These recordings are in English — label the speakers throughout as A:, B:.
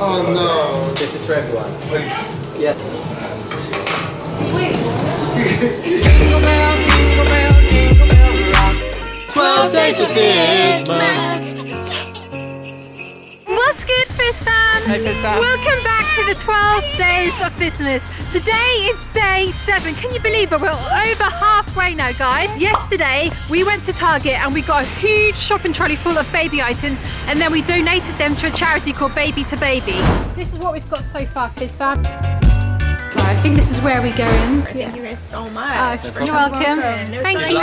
A: Oh no.
B: This is for everyone. Yeah.
A: Wait.
B: 12 days of Christmas.
C: What's good, Fizz fam?
B: Hey, Fizz fam.
C: Welcome back to the 12 days of Fizzmas. Today is day 7. Can you believe it? We're over halfway now, guys. Yesterday, we went to Target and we got a huge shopping trolley full of baby items, and then we donated them to a charity called Baby to Baby. This is what we've got so far, Fizz fam. I think this is where we're going.
D: Thank you guys so much.
C: You're welcome. Thank you.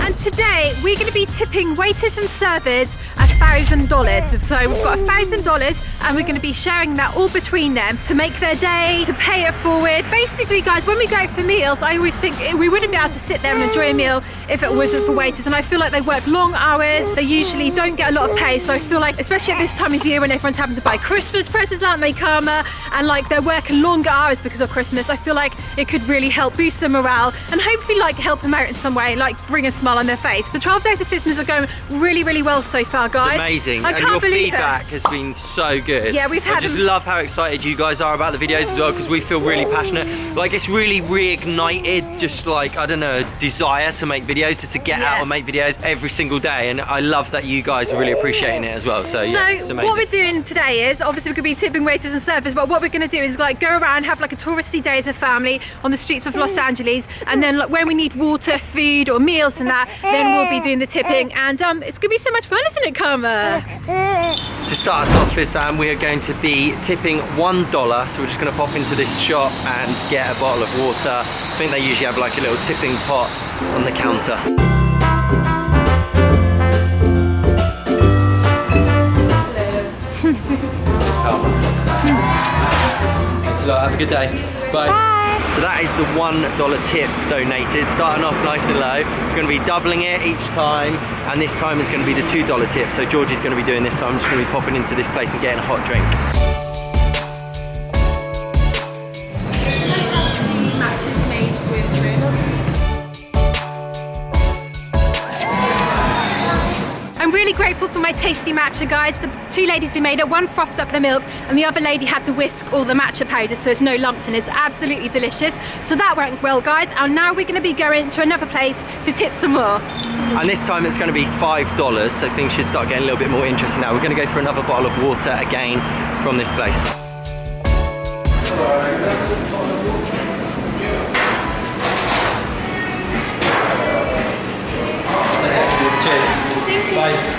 C: And today we're going to be tipping waiters and servers $1,000. So we've got $1,000 and we're going to be sharing that all between them to make their day, to pay it forward. Basically, guys, when we go out for meals, I always think we wouldn't be able to sit there and enjoy a meal if it wasn't for waiters. And I feel like they work long hours. They usually don't get a lot of pay. So I feel like, especially at this time of year when everyone's having to buy Christmas presents, aren't they, Karma? And like they're working longer hours because of Christmas. I feel like it could really help boost their morale and hopefully like help them out in some way, like bring a smile on their face. The 12 days of Fizzmas are going really, really well so far, guys.
B: It's amazing.
C: I can't believe
B: your feedback has been so good.
C: Yeah, we've had.
B: I just love how excited you guys are about the videos as well, because we feel really passionate. Like it's really reignited, just like, I don't know, desire to make videos, just to get out and make videos every single day. And I love that you guys are really appreciating it as well. So yeah, it's amazing.
C: What we're doing today is, obviously we're going to be tipping waiters and servers, but what we're going to do is like go around, have like a touristy day as a family on the streets of Los Angeles, and then like when we need water, food or meals and that, then we'll be doing the tipping, and it's going to be so much fun, isn't it, Karma?
B: To start us off, Fizz fam, we are going to be tipping $1, so we're just going to pop into this shop and get a bottle of water. I think they usually have like a little tipping pot on the counter. Thanks a lot, have a good day. Bye. So that is the $1 tip donated, starting off nice and low. We're going to be doubling it each time, and this time is going to be the $2 tip. So Georgie's going to be doing this, so I'm just going to be popping into this place and getting a hot drink.
D: Matches made with soy milk.
C: I'm really grateful for my tasty matcha, guys. The two ladies who made it, one frothed up the milk and the other lady had to whisk all the matcha powder so there's no lumps in it. It's absolutely delicious. So that went well, guys. And now we're going to be going to another place to tip some more.
B: And this time it's going to be $5, so things should start getting a little bit more interesting now. We're going to go for another bottle of water again from this place. Cheers. Bye.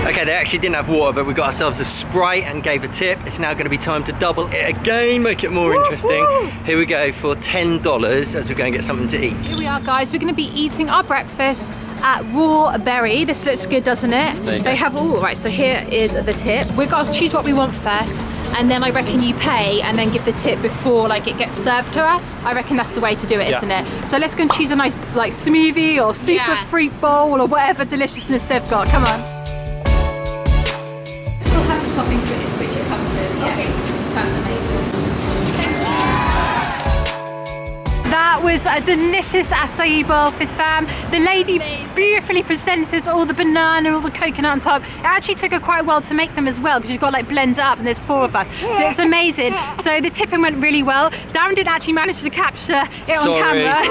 B: Okay, they actually didn't have water, but we got ourselves a Sprite and gave a tip. It's now going to be time to double it again, make it more interesting. Here we go for $10 as we go and get something to eat.
C: Here we are, guys. We're going to be eating our breakfast at Raw Berry. This looks good, doesn't it? They have all right. So here is the tip. We've got to choose what we want first, and then I reckon you pay and then give the tip before like it gets served to us. I reckon that's the way to do it, isn't it? So let's go and choose a nice like smoothie or super fruit bowl or whatever deliciousness they've got. Come on. We'll have the toppings which it comes with. Yeah, this sounds amazing. That was a delicious acai bowl, Fizz fam. The lady beautifully presented all the banana and all the coconut on top. It actually took her quite a while to make them as well, because you've got to like blend it up, and there's 4 of us. So it's amazing. So the tipping went really well. Darren didn't actually manage to capture it on camera.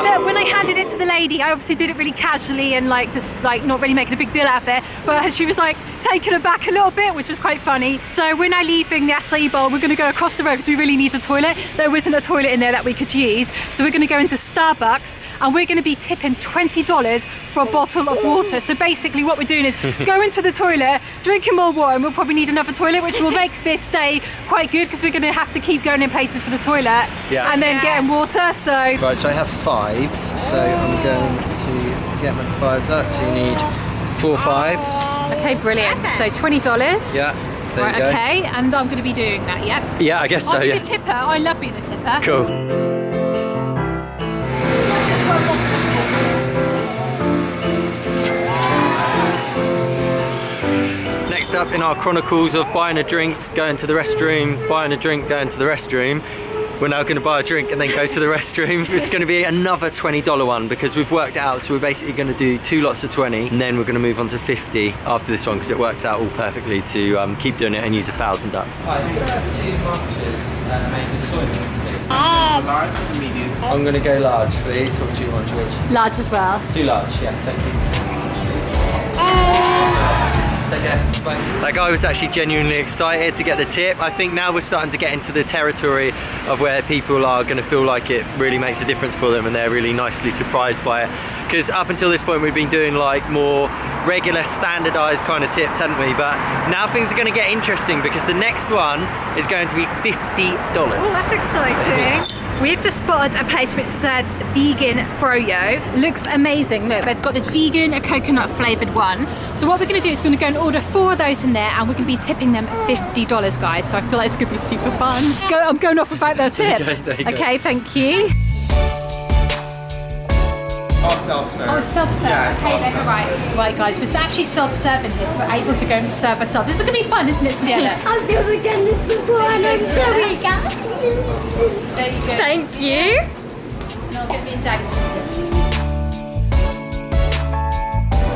C: But when I handed it to the lady, I obviously did it really casually and like just like not really making a big deal out of it. But she was like taken aback a little bit, which was quite funny. So we're now leaving the acai bowl. We're going to go across the road because we really need a toilet. There isn't a toilet in there that we could use. So we're going to go into Starbucks and we're going to be tipping $20 for a bottle of water. So basically what we're doing is go into the toilet, drinking more water, and we'll probably need another toilet, which will make this day quite good because we're going to have to keep going in places for the toilet and then getting water. So
E: right, so I have 5s, so I'm going to get my 5s out. So you need 4 5s.
C: okay, brilliant. So $20.
E: Yeah. There
C: Right,
E: you go.
C: okay, and I'm going to be doing that, yep.
B: Yeah, I guess so,
C: I'll be
B: yeah.
C: the tipper. I love being the tipper.
B: Cool. Next up in our chronicles of buying a drink, going to the restroom, buying a drink, going to the restroom, we're now going to buy a drink and then go to the restroom. It's going to be another $20 one because we've worked it out. So we're basically going to do 2 lots of 20 and then we're going to move on to 50 after this one because it works out all perfectly to keep doing it and use 1,000 up. Right, I'm going to have 2 matches and make a soy milk, please.
A: Large or medium?
B: I'm going to go large, please. What do you want, George?
C: Large as well.
B: 2 large, yeah, thank you. Take care. Bye. That guy was actually genuinely excited to get the tip. I think now we're starting to get into the territory of where people are going to feel like it really makes a difference for them and they're really nicely surprised by it. Because up until this point we've been doing like more regular standardized kind of tips, hadn't we? But now things are going to get interesting because the next one is going to be $50.
C: Oh, that's exciting. We've just spotted a place which serves vegan froyo. Looks amazing. Look, they've got this vegan, a coconut flavoured one. So what we're going to do is we're going to go and order 4 of those in there and we're going to be tipping them $50, guys. So I feel like it's going to be super fun. I'm going off without their tip. Okay, thank you.
A: Oh, self-serve.
C: Oh, self-serve.
A: Yeah,
C: Okay, then right. Right, guys, it's actually self-serving here, so we're able to go and serve ourselves. This is going to be fun, isn't it, Sienna?
F: I've never done this before and I'm so eager.
C: There you go.
F: Thank you.
C: And I'll get me a dag.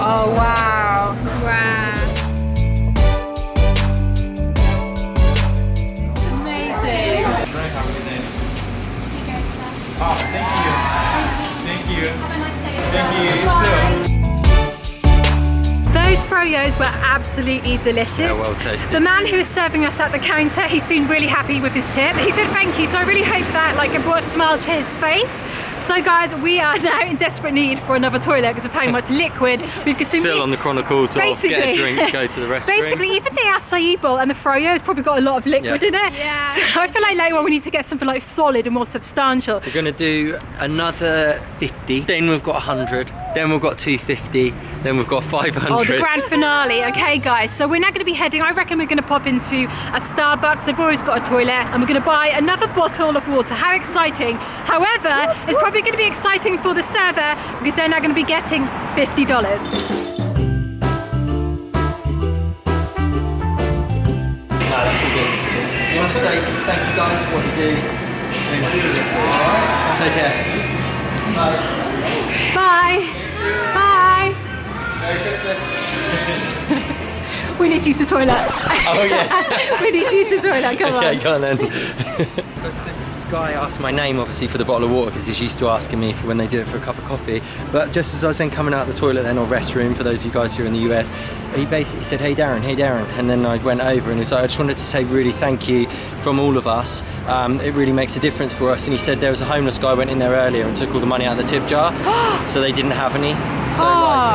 F: Oh wow. Wow.
C: It's amazing.
A: Oh, thank you. Thank you.
C: Have a nice day.
A: Thank you. You too.
C: Those froyos were absolutely delicious.
B: Yeah, well tasty.
C: The man who was serving us at the counter, he seemed really happy with his tip. He said thank you, so I really hope that it brought a smile to his face. So guys, we are now in desperate need for another toilet because of how much liquid we've consumed.
B: Phil on the Chronicles of get a drink, go to the restroom.
C: Basically, even the acai bowl and the froyo has probably got a lot of liquid in it.
F: Yeah.
C: So I feel like later on we need to get something like solid and more substantial.
B: We're going to do another 50, then we've got 100, then we've got 250, then we've got 500.
C: Oh, the grand finale. Okay, guys, so we're now going to be heading, I reckon we're going to pop into a Starbucks. They've always got a toilet, and we're going to buy another bottle of water. How exciting. However, it's probably going to be exciting for the server because they're now going to be getting $50.
B: No, that's all good. You want to say thank you guys for what you do? Alright, take care. Bye.
C: Bye. Bye.
B: Merry Christmas.
C: We need to use the toilet.
B: Oh yeah.
C: We need to use the toilet. Come
B: Okay,
C: on.
B: go on then. The guy asked my name obviously for the bottle of water because he's used to asking me for when they do it for a cup of coffee. But just as I was then coming out the toilet then, or restroom for those of you guys who are in the US, he basically said, hey Darren, and then I went over and he was like, I just wanted to say really thank you from all of us. It really makes a difference for us. And he said there was a homeless guy went in there earlier and took all the money out of the tip jar, so they didn't have any. So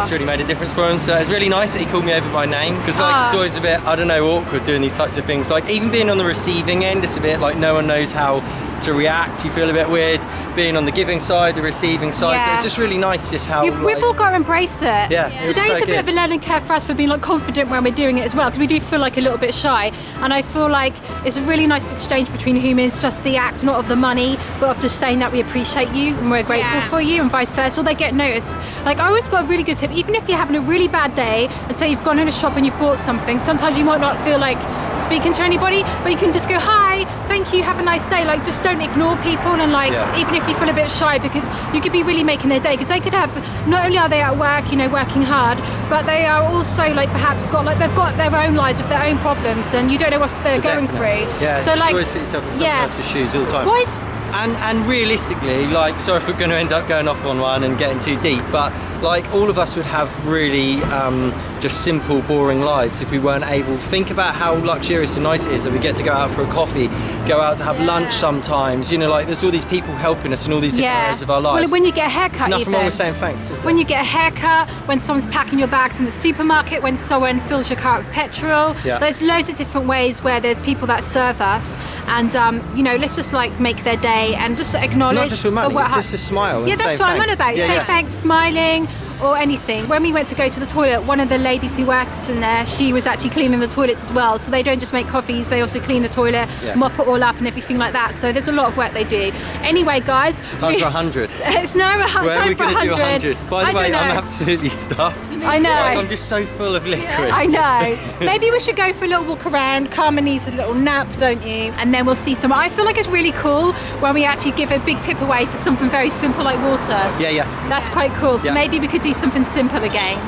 B: it's really made a difference for him. So it's really nice that he called me over by name because it's always a bit, I don't know, awkward doing these types of things. Like even being on the receiving end, it's a bit like no one knows how to react. You feel a bit weird being on the giving side, the receiving side. So it's just really nice just how
C: We've all got to embrace it.
B: Yeah.
C: Today's a bit of a learning curve for us for being confident when we're doing it as well, because we do feel like a little bit shy, and I feel like it's a really nice exchange between humans, just the act, not of the money, but of just saying that we appreciate you and we're grateful for you, and vice versa. Or they get noticed. Like I always got a really good tip, even if you're having a really bad day and say you've gone in a shop and you've bought something, sometimes you might not feel like speaking to anybody, but you can just go, hi, thank you, have a nice day. Like just don't ignore people, and even if you feel a bit shy, because you could be really making their day, because they could have, not only are they at work, working hard, but they are also perhaps they've got their own lives with their own problems, and you don't know what they're going through.
B: Yeah,
C: so
B: always put yourself in someone else's shoes all the time. And realistically, sorry if we're going to end up going off on one and getting too deep, but all of us would have really just simple, boring lives if we weren't able to think about how luxurious and nice it is that we get to go out for a coffee, go out to have lunch sometimes. There's all these people helping us in all these different areas of our lives.
C: Well, when you get a haircut,
B: there's nothing wrong with saying thanks, is there?
C: When you get a haircut, when someone's packing your bags in the supermarket, when someone fills your car with petrol, there's loads of different ways where there's people that serve us, and let's just make their day and just acknowledge.
B: Not just with money, just a smile.
C: Yeah, that's what I'm on about. Say thanks, smiling, or anything. When we went to go to the toilet, one of the ladies who works in there, she was actually cleaning the toilets as well. So they don't just make coffees, they also clean the toilet, mop it all up and everything like that. So there's a lot of work they do. Anyway, guys.
B: Time for 100.
C: It's now time for 100.
B: By the way, I'm absolutely stuffed.
C: I know.
B: Like, I'm just so full of liquid.
C: I know. Maybe we should go for a little walk around. Carmen needs a little nap, don't you? And then we'll see some. I feel like it's really cool when we actually give a big tip away for something very simple like water.
B: Yeah.
C: That's quite cool. So maybe we could do something simple again.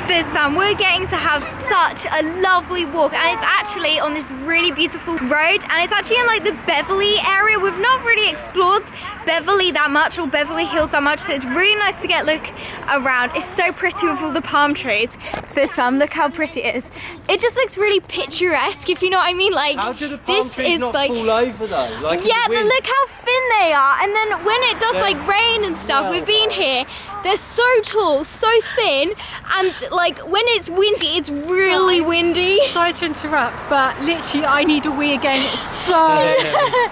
G: Fizz fam, we're getting to have such a lovely walk, and it's actually on this really beautiful road, and it's actually in like the Beverly area. We've not really explored Beverly that much, or Beverly Hills that much, so it's really nice to get a look around. It's so pretty with all the palm trees. Fizz fam, look how pretty it is. It just looks really picturesque, if you know what I mean. Like,
B: how do the palm
G: this
B: trees
G: is
B: not
G: like
B: fall over though? Like,
G: yeah, but look how thin they are, and then when it does like rain and stuff, we've been here, they're so tall, so thin, and like when it's windy, it's really windy.
C: Sorry to interrupt, but literally I need a wee again so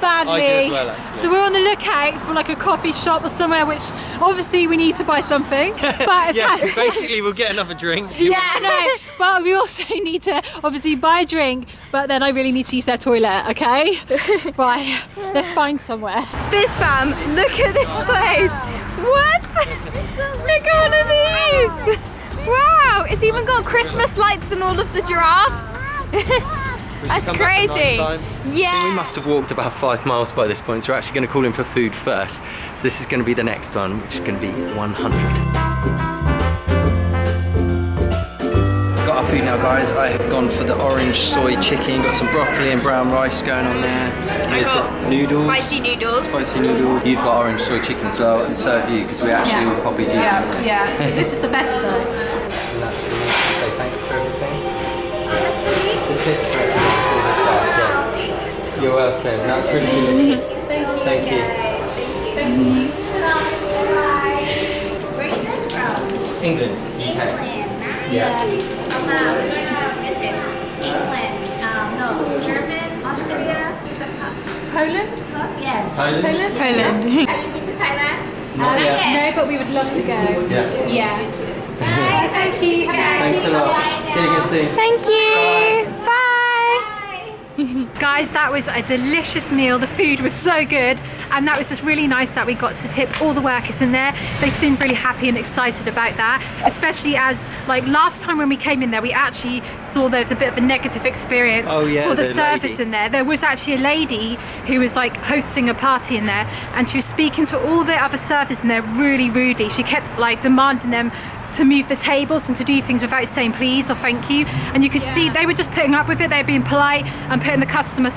C: badly.
B: I do as well, actually.
C: So we're on the lookout for like a coffee shop or somewhere, which obviously we need to buy something. But it's
B: basically we'll get another drink.
C: Yeah, no, but we also need to obviously buy a drink, but then I really need to use their toilet, okay? Right, let's find somewhere.
G: Fizz fam, look at this place. What? Look at all of these. Wow, it's even got Christmas lights and all of the giraffes. That's crazy. Yeah.
B: We must have walked about 5 miles by this point, so we're actually going to call in for food first. So this is going to be the next one, which is going to be 100.
E: Got our food now, guys. I have gone for the orange soy chicken. Got some broccoli and brown rice going on there.
G: I got
B: noodles.
G: spicy noodles.
E: Spicy noodles. You've got orange soy chicken as well, and so have you, because we actually all copied you.
C: Yeah. This is the best though.
E: And that's for me. Say thanks for everything.
G: That's for me.
E: It's a tip for everything. Yeah. You're welcome. That's really delicious. Thank you.
G: Thank you. Where is this from?
E: England, UK.
G: Nice.
E: Yeah.
G: We're gonna visit England. No, German, Austria. Is that
C: Poland?
G: yes.
E: Poland?
C: Poland?
G: Have you been to Thailand?
C: No, but we would love to go.
E: Yeah.
G: Thank you.
E: Thanks a lot. See you again soon.
G: Thank you. Bye.
C: Guys, that was a delicious meal. The food was so good, and that was just really nice that we got to tip all the workers in there. They seemed really happy and excited about that, especially as like last time when we came in there, we actually saw there was a bit of a negative experience for the service
B: lady
C: in there. There was actually a lady who was like hosting a party in there, and she was speaking to all the other servers in there really rudely. She kept like demanding them to move the tables and to do things without saying please or thank you, and you could see they were just putting up with it. They were being polite and putting the customer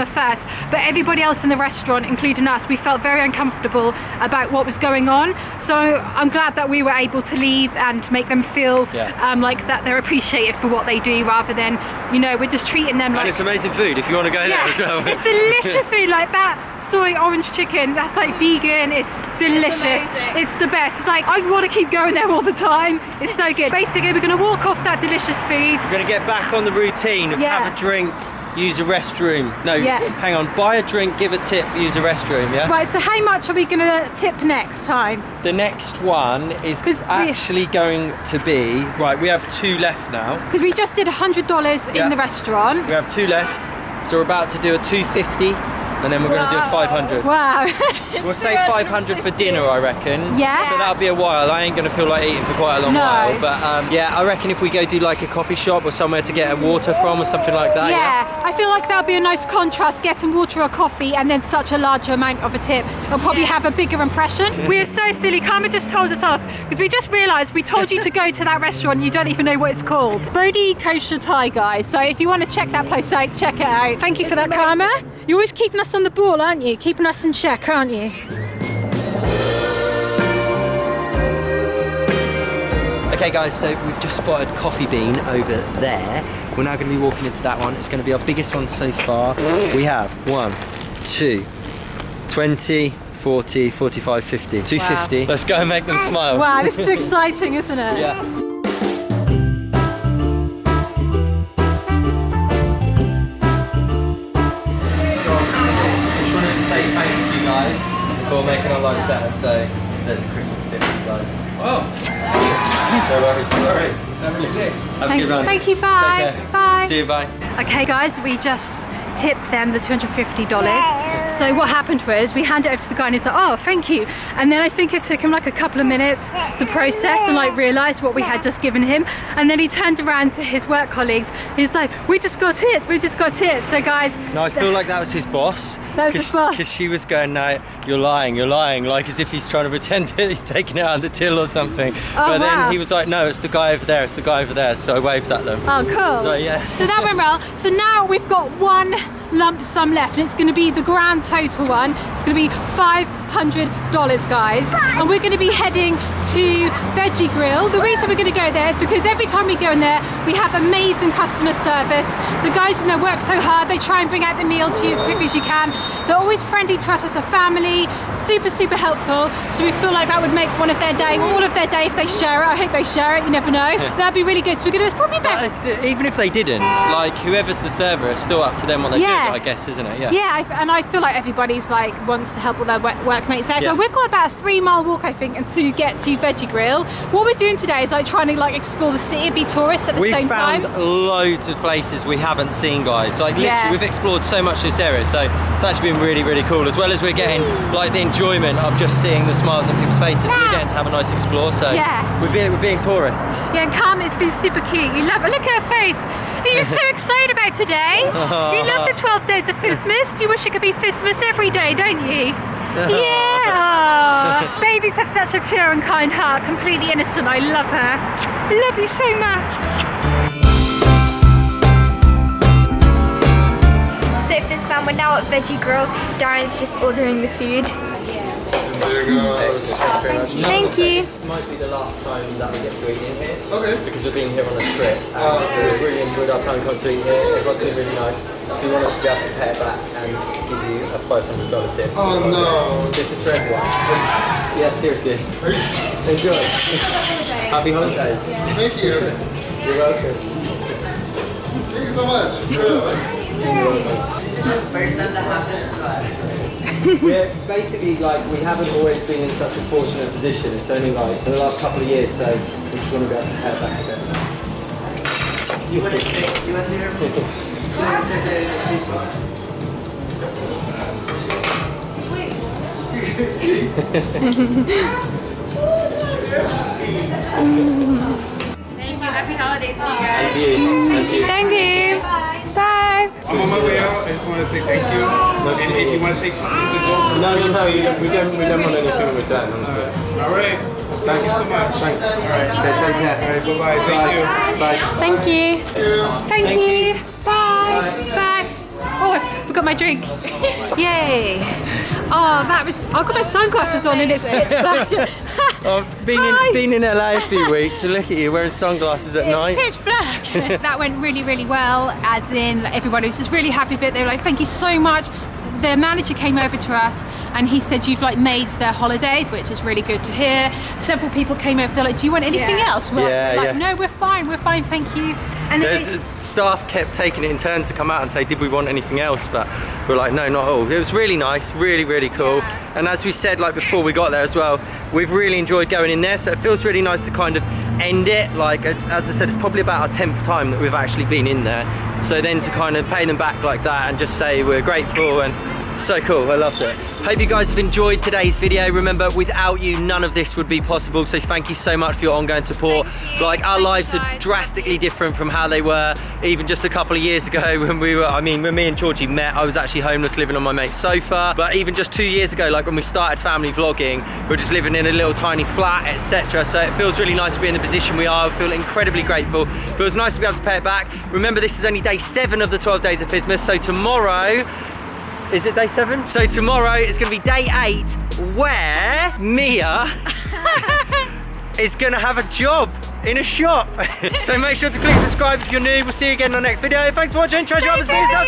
C: first, but everybody else in the restaurant, including us, we felt very uncomfortable about what was going on. So I'm glad that we were able to leave and make them feel like that they're appreciated for what they do, rather than, you know, we're just treating them like...
B: And it's amazing food if you want to go there as well.
C: It's delicious food, like that soy orange chicken, that's like vegan, it's delicious. It's the best. It's like, I want to keep going there all the time. It's so good. Basically, we're going to walk off that delicious food.
B: We're going to get back on the routine of have a drink, use a restroom. No, hang on, buy a drink, give a tip, use a restroom, yeah?
C: Right, so how much are we going to tip next time?
B: The next one is actually going to be, right, we have 2 left now.
C: Because we just did $100 in the restaurant.
B: We have 2 left, so we're about to do a $250. And then we're going to do a 500.
C: Wow.
B: We'll say 500 for dinner, I reckon.
C: Yeah.
B: So that'll be a while. I ain't going to feel like eating for quite a long while. But yeah, I reckon if we go do like a coffee shop or somewhere to get a water from or something like that.
C: Yeah, I feel like that'll be a nice contrast, getting water or coffee and then such a larger amount of a tip. It'll probably have a bigger impression. We're so silly. Karma just told us off because we just realised we told you to go to that restaurant and you don't even know what it's called. Bodhi Kosher Thai, guys. So if you want to check that place out, check it out. Thank you for that, Karma. You're always keeping us on the ball, aren't you? Keeping us in check, aren't you?
B: Okay guys, so we've just spotted Coffee Bean over there. We're now going to be walking into that one. It's going to be our biggest one so far. We have 1, 2, 20, 40, 45, 50, 250. Wow. Let's go and make them smile.
C: Wow, this is exciting, isn't it?
B: Yeah. For making our lives better, so there's a Christmas tip for you guys. Oh! No worries. Sorry. Have a good day. Have a good run.
C: Thank you, bye.
B: Take care.
C: Bye.
B: See you, bye.
C: Okay guys, we just tipped them the $250. So what happened was we handed it over to the guy and he's like, oh, thank you. And then I think it took him like a couple of minutes to process and like realise what we had just given him. And then he turned around to his work colleagues. He was like, we just got tipped, we just got tipped. So guys.
B: No, I feel like that was his boss.
C: That was his boss.
B: Because she was going, no, you're lying, like as if he's trying to pretend that he's taking it out of the till or something. But then he was like, no, it's the guy over there, it's the guy over there. So I waved at them.
C: Oh, cool.
B: So yeah.
C: So that went well. So now we've got one lump sum left and it's going to be the grand total one. It's going to be $500, guys. And we're going to be heading to Veggie Grill. The reason we're going to go there is because every time we go in there, we have amazing customer service. The guys in there work so hard. They try and bring out the meal to you as quickly as you can. They're always friendly to us as a family. Super, super helpful. So we feel like that would make one of their day, all of their day if they share it. I hope they share it. You never know. That'd be really good. So we're going to, it's probably about...
B: Even if they didn't, like whoever's the server, it's still up to them what they do, I guess, isn't it?
C: Yeah, and I feel like everybody's like wants to help all their workmates out. So we've got about a 3-mile walk, I think, and to get to Veggie Grill. What we're doing today is like trying to like explore the city and be tourists at the same time.
B: We've found loads of places we haven't seen, guys. Like literally, we've explored so much of this area, so it's actually been really, really cool. As well as we're getting like the enjoyment of just seeing the smiles on people's faces. We're getting to have a nice explore. So we're being tourists.
C: Yeah, and Carmen, it's been super cute. You love it. Look at her face. You're so excited about today. You love the 12 days of Fizzmas. You wish it could be Fizzmas every day, don't you? Yeah. Babies have such a pure and kind heart, completely innocent. I love her. I love you so much.
G: So Fizz fam, we're now at Veggie Grill. Darren's just ordering the food.
A: There you go.
G: Thank you.
B: This might be the last time that we get to eat in here.
A: Okay.
B: Because we've been here on a trip. We've really enjoyed our time coming to eat here. Everyone's been really nice. So we wanted to be able to pay it back and give you a $500 tip.
A: Oh no.
B: This is for everyone. Yeah, seriously. Enjoy. Happy holidays.
A: Thank you.
B: You're welcome.
A: Thank you so much.
B: First time that happens to us. We're basically like, we haven't always been in such a fortunate position. It's only like in the last couple of years, so we just want to be able to pay it back a bit. You want to take, you want to hear me? You want to take
F: Thank you. Happy holidays to you guys.
B: Thank you.
C: Thank you. Bye.
A: I'm on my way out. I just want to say thank you. And if you want to take something to go for
B: No, we don't want anything in return, honestly.
A: All right. Thank you so much. Thanks. All right.
B: Okay, take care.
A: All right. Bye-bye. Thank you.
B: Bye.
C: Thank you. Thank you. Bye. Bye. Oh, I forgot my drink. Yay. Oh, that was... I've got my sunglasses on and it's pitch black.
B: I've been in LA a few weeks, so look at you wearing sunglasses at night.
C: Pitch black. That went really, really well, as in everybody was just really happy with it. They were like, thank you so much. The manager came over to us and he said you've like made their holidays, which is really good to hear. Several people came over, they're like, do you want anything else? We're like, no, we're fine, thank you. And
B: staff kept taking it in turns to come out and say, did we want anything else? But we're like, no, not all. It was really nice, really, really cool. And as we said like before we got there as well, we've really enjoyed going in there, so it feels really nice to kind of end it. Like, as I said, it's probably about our 10th time that we've actually been in there. So then to kind of pay them back like that and just say we're grateful, and so cool, I loved it. Hope you guys have enjoyed today's video. Remember, without you, none of this would be possible, so thank you so much for your ongoing support. Like, our lives are drastically different from how they were even just a couple of years ago when we were, when me and Georgie met, I was actually homeless living on my mate's sofa. But even just 2 years ago, like when we started family vlogging, we were just living in a little tiny flat, etc. So it feels really nice to be in the position we are. I feel incredibly grateful. It feels nice to be able to pay it back. Remember, this is only day 7 of the 12 days of Fizzmas, so tomorrow, is it day 7? So tomorrow is going to be day 8, where Mia is going to have a job in a shop. So make sure to click subscribe if you're new. We'll see you again in the next video. Thanks for watching. Treasure others, be yourself.